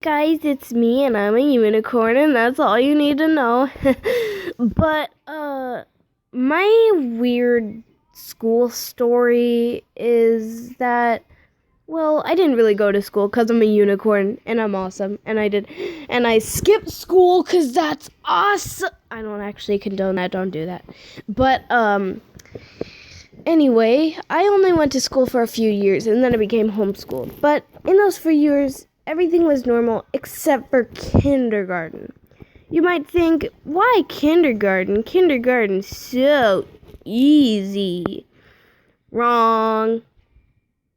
Guys, it's me and I'm a unicorn and that's all you need to know. But my weird school story is that I didn't really go to school cuz I'm a unicorn and I'm awesome and I skipped school cuz that's awesome. I don't actually condone that, don't do that. But anyway, I only went to school for a few years and then I became homeschooled. But in those few years, everything was normal except for kindergarten. You might think, why kindergarten? Kindergarten's so easy. Wrong.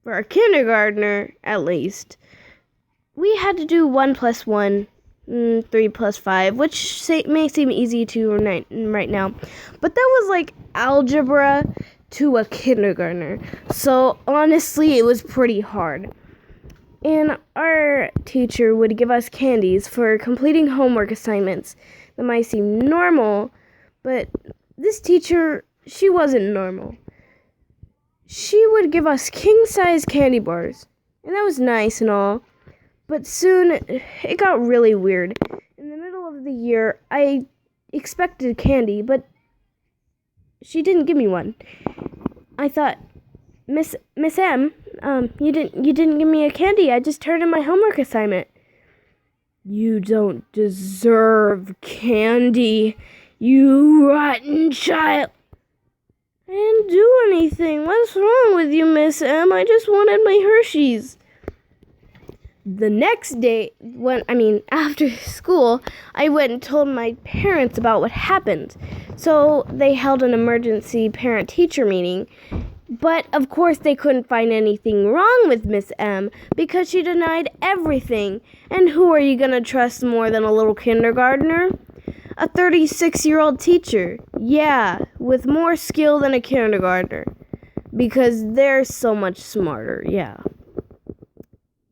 For a kindergartner, at least. We had to do 1 plus 1, 3 plus 5, which may seem easy to right now. But that was like algebra to a kindergartner. So honestly, it was pretty hard. And our teacher would give us candies for completing homework assignments that might seem normal, but this teacher, she wasn't normal. She would give us king-size candy bars, and that was nice and all, but soon it got really weird. In the middle of the year, I expected candy, but she didn't give me one. I thought, Miss M, you didn't give me a candy. I just turned in my homework assignment. You don't deserve candy, you rotten child. I didn't do anything. What's wrong with you, Miss M? I just wanted my Hershey's. The next day, after school, I went and told my parents about what happened. So they held an emergency parent-teacher meeting. But, of course, they couldn't find anything wrong with Miss M because she denied everything. And who are you going to trust more than a little kindergartner? A 36-year-old teacher. Yeah, with more skill than a kindergartner. Because they're so much smarter, yeah.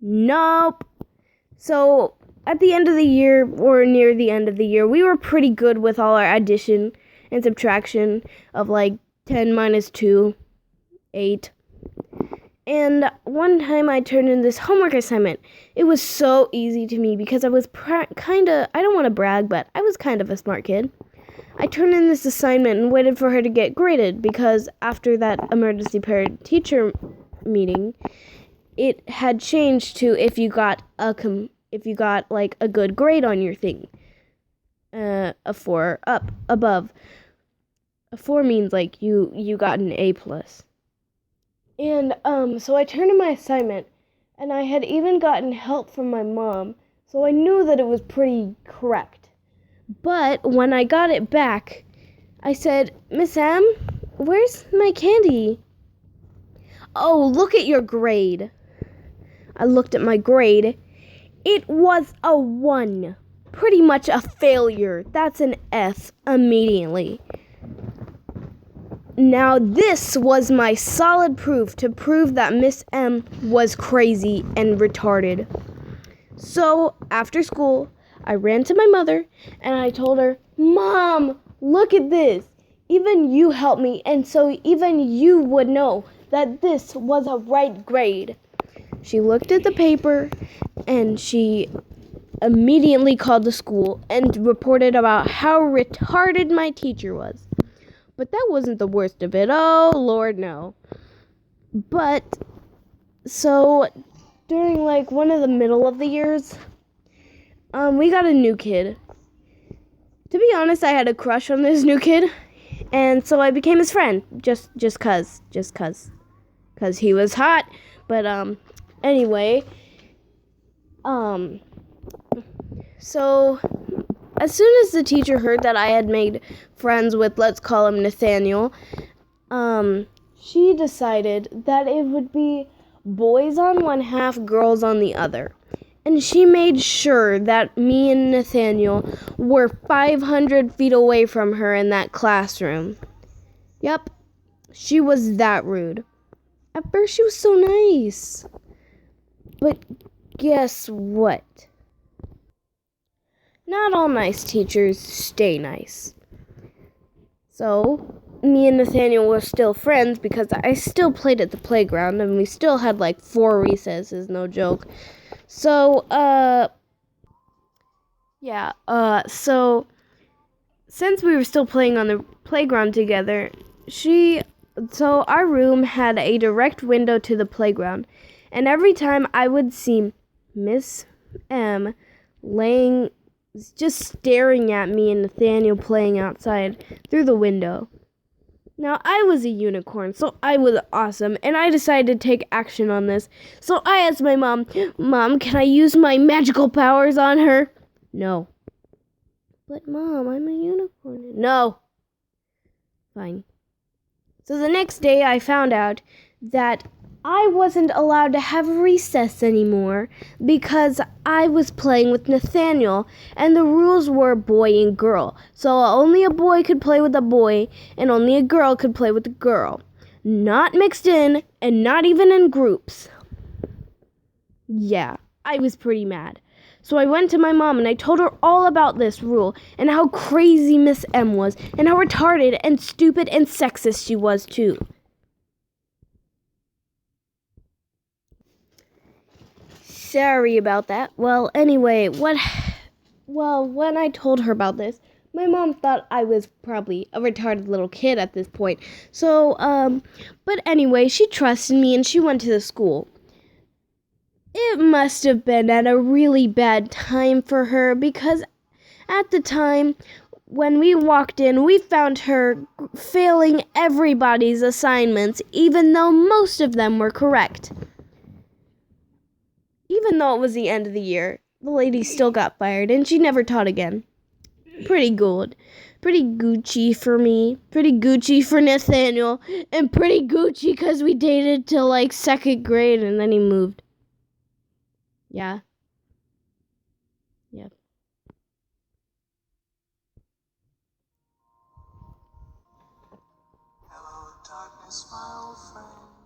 Nope. So, at the end of the year, or near the end of the year, we were pretty good with all our addition and subtraction of 10 minus 2. 8. And one time I turned in this homework assignment. It was so easy to me because I was I don't want to brag, but I was kind of a smart kid. I turned in this assignment and waited for her to get graded because after that emergency parent-teacher meeting, it had changed to if you got a good grade on your thing. A 4 above. A 4 means you got an A+. And, so I turned in my assignment, and I had even gotten help from my mom, so I knew that it was pretty correct. But when I got it back, I said, Miss M, where's my candy? Oh, look at your grade. I looked at my grade. It was a 1. Pretty much a failure. That's an F immediately. Now this was my solid proof to prove that Miss M was crazy and retarded. So, after school, I ran to my mother and I told her, Mom, look at this. Even you helped me, and so even you would know that this was a right grade. She looked at the paper and she immediately called the school and reported about how retarded my teacher was. But that wasn't the worst of it. Oh, Lord, no. But, so, during, one of the middle of the years, we got a new kid. To be honest, I had a crush on this new kid, and so I became his friend, just cause. Cause he was hot, but, anyway, so, as soon as the teacher heard that I had made friends with, let's call him Nathaniel, she decided that it would be boys on one half, girls on the other. And she made sure that me and Nathaniel were 500 feet away from her in that classroom. Yep, she was that rude. At first she was so nice. But guess what? Not all nice teachers stay nice. So, me and Nathaniel were still friends because I still played at the playground and we still had 4 recesses, no joke. So, Yeah, so since we were still playing on the playground together, so our room had a direct window to the playground. And every time I would see Miss M laying, just staring at me and Nathaniel playing outside through the window. Now, I was a unicorn, so I was awesome, and I decided to take action on this. So I asked my mom, Mom, can I use my magical powers on her? No. But Mom, I'm a unicorn. No. Fine. So the next day I found out that I wasn't allowed to have recess anymore because I was playing with Nathaniel and the rules were boy and girl. So only a boy could play with a boy and only a girl could play with a girl. Not mixed in and not even in groups. Yeah, I was pretty mad. So I went to my mom and I told her all about this rule and how crazy Miss M was and how retarded and stupid and sexist she was too. Sorry about that. Well, anyway, when I told her about this, my mom thought I was probably a retarded little kid at this point. So, but anyway, she trusted me and she went to the school. It must have been at a really bad time for her because at the time when we walked in, we found her failing everybody's assignments, even though most of them were correct. Even though it was the end of the year, the lady still got fired and she never taught again. Pretty good. Pretty Gucci for me. Pretty Gucci for Nathaniel. And pretty Gucci because we dated till like second grade and then he moved. Yeah. Yep. Hello, darkness, my old friend.